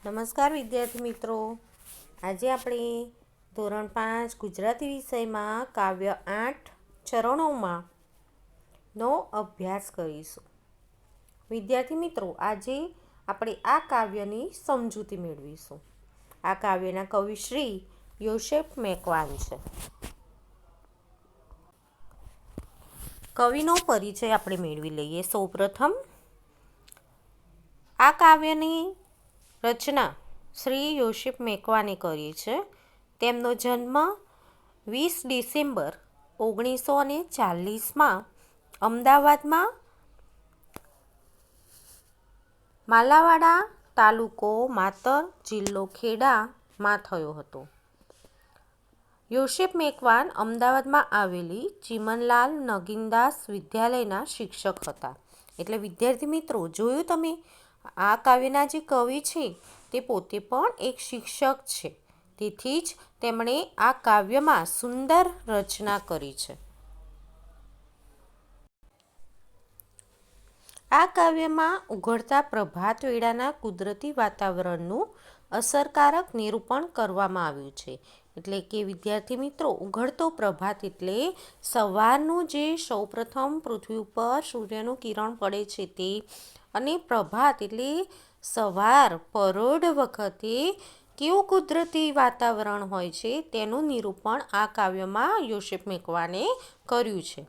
નમસ્કાર વિદ્યાર્થી મિત્રો, આજે આપણે ધોરણ 5 ગુજરાતી વિષયમાં કાવ્ય 8 ચરણોમાં નો અભ્યાસ કરીશું. વિદ્યાર્થી મિત્રો, આજે આપણે આ કાવ્યની સમજૂતી મેળવીશું. આ કાવ્યના કવિ શ્રી યોસેફ મેકવાન છે. કવિનો પરિચય આપણે મેળવી લઈએ. સૌપ્રથમ આ કાવ્યની રચના શ્રી યોસેફ મેકવાને કરી છે. તેમનો જન્મ 20 ડિસેમ્બર 1940માં અમદાવાદમાં માલાવાડા તાલુકો માતર જિલ્લો ખેડામાં થયો હતો. યોસેફ મેકવાન અમદાવાદમાં આવેલી ચિમનલાલ નગીનદાસ વિદ્યાલયના શિક્ષક હતા. એટલે વિદ્યાર્થી મિત્રો, જોયું તમે, આ કાવ્યના જે કવિ છે તે પોતે પણ એક શિક્ષક છે. તેથી જ તેમણે આ કાવ્યમાં સુંદર રચના કરી છે. આ કાવ્યમાં ઉઘડતા પ્રભાત વેળાના કુદરતી વાતાવરણનું અસરકારક નિરૂપણ કરવામાં આવ્યું છે. એટલે કે વિદ્યાર્થી મિત્રો, ઉઘડતો પ્રભાત એટલે સવારનું જે સૌપ્રથમ પૃથ્વી ઉપર સૂર્યનું કિરણ પડે છે તે, અને પ્રભાત એટલે સવાર પરોઢ વખતે કેવું કુદરતી વાતાવરણ હોય છે તેનું નિરૂપણ આ કાવ્યમાં યોસેફ મેકવાને કર્યું છે.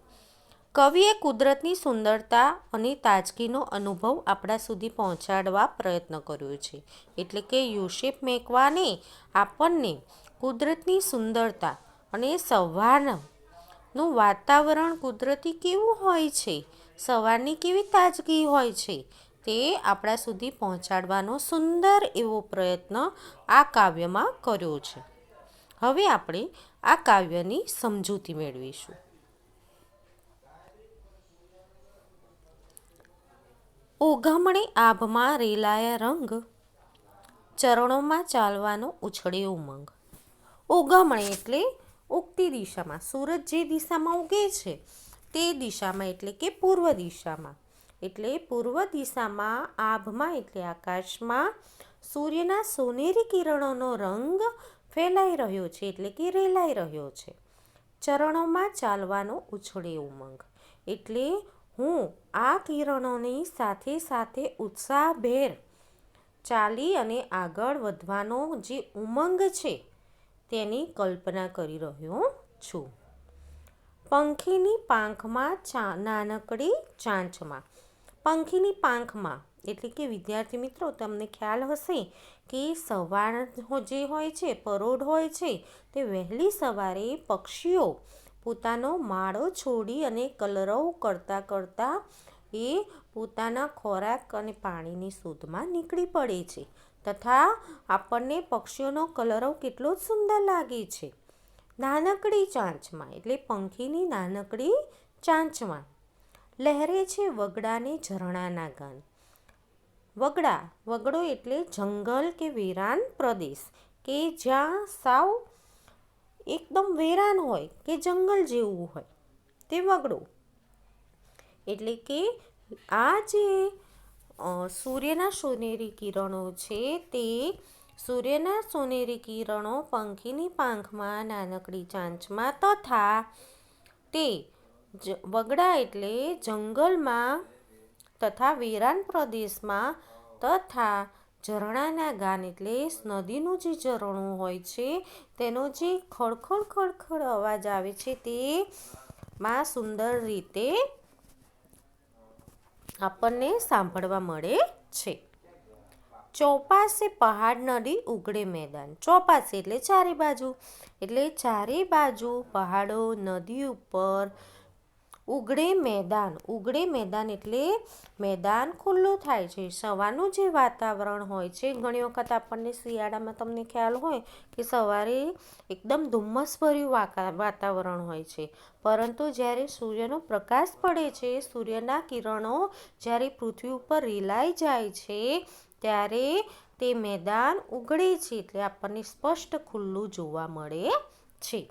કવિએ કુદરતની સુંદરતા અને તાજગીનો અનુભવ આપણા સુધી પહોંચાડવા પ્રયત્ન કર્યો છે. એટલે કે યોસેફ મેકવાને આપણને કુદરતની સુંદરતા અને સવારનું વાતાવરણ કુદરતી કેવું હોય છે, સવારની કેવી તાજગી હોય છે, તે આપણા સુધી પહોંચાડવાનો સુંદર એવો પ્રયત્ન આ કાવ્યમાં કર્યો છે. હવે આપણે આ કાવ્યની સમજૂતી મેળવીશું. ઓઘમણે આભમાં રેલાયા રંગ, ચરણોમાં ચાલવાનો ઉછળે ઉમંગ. ઓઘમણે એટલે ઉગતી દિશામાં, સૂરજ જે દિશામાં ઉગે છે તે દિશામાં, એટલે કે પૂર્વ દિશામાં. એટલે પૂર્વ દિશામાં આભમાં એટલે આકાશમાં સૂર્યના સોનેરી કિરણોનો રંગ ફેલાઈ રહ્યો છે, એટલે કે રેલાઈ રહ્યો છે. ચરણોમાં ચાલવાનો ઉછળે ઉમંગ એટલે હું આ કિરણોની સાથે સાથે ઉત્સાહભેર ચાલી અને આગળ વધવાનો જે ઉમંગ છે તેની કલ્પના કરી રહ્યો છું. પંખીની પાંખમાં નાનકડી ચાંચમાં. પંખીની પાંખમાં એટલે કે વિદ્યાર્થી મિત્રો, તમને ખ્યાલ હશે કે સવાર જે હોય છે, પરોઢ હોય છે, તે વહેલી સવારે પક્ષીઓ પોતાનો માળો છોડી અને કલરવ કરતાં કરતાં એ પોતાના ખોરાક અને પાણીની શોધમાં નીકળી પડે છે. તથા આપણને પક્ષીઓનો કલરવ કેટલો જ સુંદર લાગે છે. નાનકડી ચાંચમાં એટલે પંખીની નાનકડી ચાંચમાં લહેરે છે વગડાને ઝરણાના ગાન. વગડો એટલે જંગલ કે વેરાન પ્રદેશ, કે જ્યાં સાવ એકદમ વેરાન હોય કે જંગલ જેવું હોય, તે વગડો. એટલે કે આ જે સૂર્યના સોનેરી કિરણો છે તે સૂર્યના સોનેરી કિરણો પંખીની પાંખમાં નાનકડી ચાંચમાં તથા તે વગડા એટલે જંગલમાં તથા વેરાન પ્રદેશમાં તથા ઝરણાના ગાન એટલે નદીનું જે ઝરણું હોય છે તેનો જે ખડખડ ખડખડ અવાજ આવે છે તે માં સુંદર રીતે આપણને સાંભળવા મળે છે. ચોપાસે પહાડ નદી ઉગડે મેદાન. ચોપાસે એટલે ચારે બાજુ, એટલે ચારે બાજુ પહાડો નદી ઉપર ઉગડે મેદાન. ઉગડે મેદાન એટલે મેદાન ખુલ્લું થાય છે. સવારનું જે વાતાવરણ હોય છે, ઘણી વખત આપણને શિયાળામાં તમને ખ્યાલ હોય કે સવારે એકદમ ધુમ્મસભર્યું વાતાવરણ હોય છે, પરંતુ જ્યારે સૂર્યનો પ્રકાશ પડે છે, સૂર્યના કિરણો જ્યારે પૃથ્વી ઉપર રેલાઈ જાય છે ત્યારે તે મેદાન ઉગડે છે, એટલે આપણને સ્પષ્ટ ખુલ્લું જોવા મળે છે.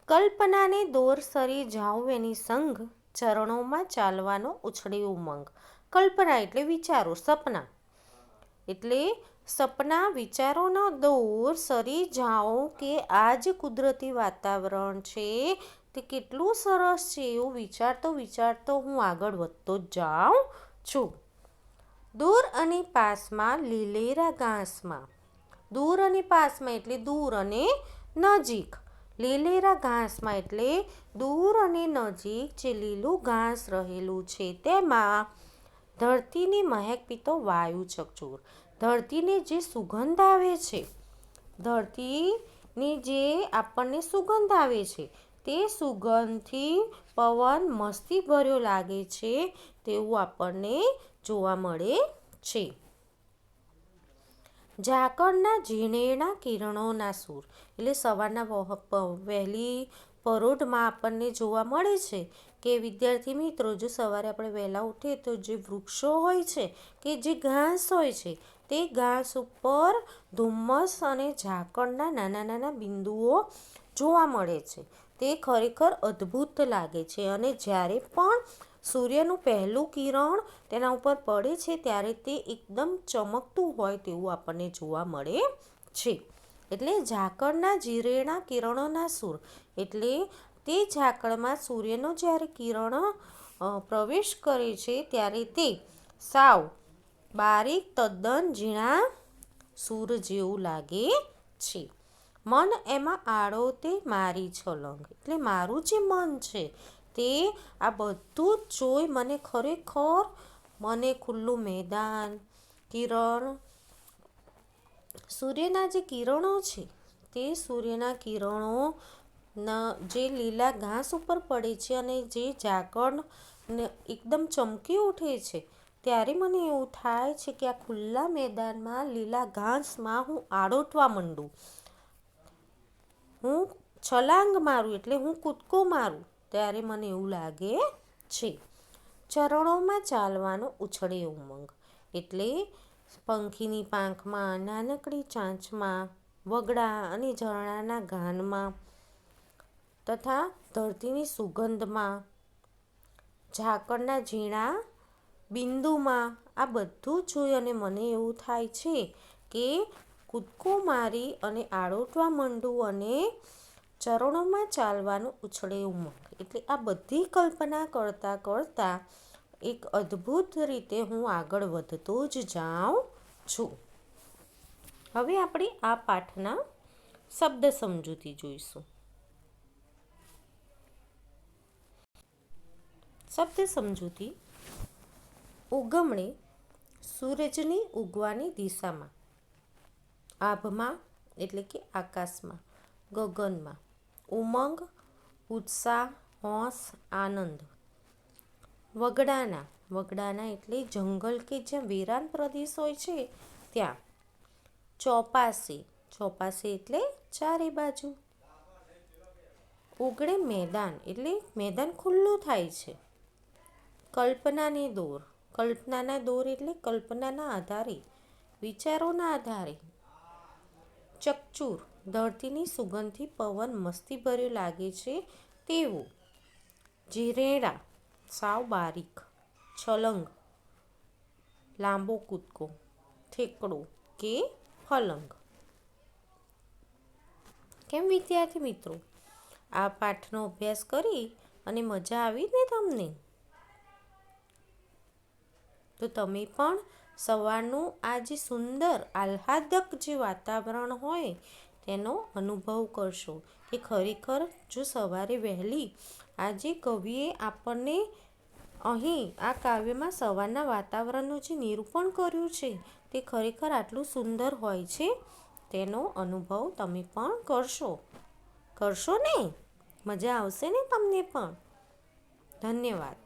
કલ્પનાને દોર સરી જાઉં એની સંગ, ચરણોમાં ચાલવાનો ઉછળે ઉમંગ. કલ્પના એટલે વિચારો, સપના. એટલે સપના વિચારોનો દોર સરી જાઓ કે આ જ કુદરતી વાતાવરણ છે તે કેટલું સરસ છે એવું વિચારતો હું આગળ વધતો જ જાઉં છું. દૂર અને પાસમાં લીલેરા ઘાસમાં. દૂર અને પાસમાં એટલે દૂર અને નજીક. લીલેરા ઘાસમાં એટલે દૂર અને નજીક જે લીલું ઘાસ રહેલું છે તેમાં ધરતીની મહેક પીતો વાયુ ચકચૂર. ધરતીને જે સુગંધ આવે છે, ધરતીની જે આપણને સુગંધ આવે છે તે સુગંધથી પવન મસ્તી ભર્યો લાગે છે તેવું આપણને જોવા મળે છે. ઝાકળના ઝીણેણા કિરણોના સૂર એટલે સવારના વહેલી પરોઢમાં આપણને જોવા મળે છે કે વિદ્યાર્થી મિત્રો, જો સવારે આપણે વહેલા ઉઠીએ તો જે વૃક્ષો હોય છે કે જે ઘાસ હોય છે તે ઘાસ ઉપર ધુમ્મસ અને ઝાકળના નાના નાના બિંદુઓ જોવા મળે છે. તે ખરેખર અદ્ભુત લાગે છે અને જ્યારે પણ સૂર્યનું પહેલું કિરણ તેના ઉપર પડે છે ત્યારે તે એકદમ ચમકતું હોય તેવું આપણને જોવા મળે છે. એટલે ઝાકળના ઝીણેણા કિરણોના સૂર એટલે તે ઝાકળમાં સૂર્યનો જ્યારે કિરણ પ્રવેશ કરે છે ત્યારે તે સાવ બારીક તદ્દન ઝીણા સૂર જેવું લાગે છે. મન એમાં આડો તે મારી છલંગ એટલે મારું જે મન છે તે આ બધું જ જોઈ મને ખુલ્લું મેદાન, કિરણ, સૂર્યના જે કિરણો છે તે સૂર્યના કિરણોના જે લીલા ઘાસ ઉપર પડે છે અને જે ઝાકળ એકદમ ચમકી ઉઠે છે ત્યારે મને એવું થાય છે કે આ ખુલ્લા મેદાનમાં લીલા ઘાસમાં હું આડોટવા માંડું, હું છલાંગ મારું એટલે હું કૂદકો મારું ત્યારે મને એવું લાગે છે. ચરણોમાં ચાલવાનો ઉછળે ઉમંગ એટલે પંખીની પાંખમાં, નાનકડી ચાંચમાં, વગડા અને ઝરણાના ગાનમાં તથા ધરતીની સુગંધમાં, ઝાકળના ઝીણા બિંદુમાં આ બધું જોઈ અને મને એવું થાય છે કે કૂદકો મારી અને આડોટવા માંડું અને ચરણોમાં ચાલવાનું ઉછળે ઉમંગ એટલે આ બધી કલ્પના કરતાં કરતાં એક અદ્ભુત રીતે હું આગળ વધતો જ જાઉં છું. હવે આપણે આ પાઠના શબ્દ સમજૂતી જોઈશું. શબ્દ સમજૂતી. ઉગમણે સૂરજની ઉગવાની દિશામાં, આભમાં એટલે કે આકાશમાં, ગગનમાં, ઉમંગ ઉત્સાહ, હોંશ, આનંદ. વગડાના એટલે જંગલ કે જ્યાં વેરાન પ્રદેશ હોય છે ત્યાં. ચોપાસે એટલે ચારે બાજુ. ઉગડે મેદાન એટલે મેદાન ખુલ્લું થાય છે. કલ્પનાના દોર એટલે કલ્પનાના આધારે, વિચારોના આધારે. ચકચૂર ધરતીની સુગંધથી પવન મસ્તીભર્યો લાગે છે તેવું. ઝીણેણા સાવ બારીક. છલંગ લાંબો કૂદકો, ઠેકડો કે ફલંગ. કેમ વિદ્યાર્થી મિત્રો, આ પાઠનો અભ્યાસ કરી અને મજા આવી ને તમને? તો તમે પણ સવારનું આ જે સુંદર આહ્લાદક જે વાતાવરણ હોય તેનો અનુભવ કરશો કે ખરેખર જો સવારે વહેલી આજે કવિએ આપણને અહીં આ કાવ્યમાં સવારના વાતાવરણનું જે નિરૂપણ કર્યું છે તે ખરેખર આટલું સુંદર હોય છે તેનો અનુભવ તમે પણ કરશો ને? મજા આવશે ને તમને પણ? ધન્યવાદ.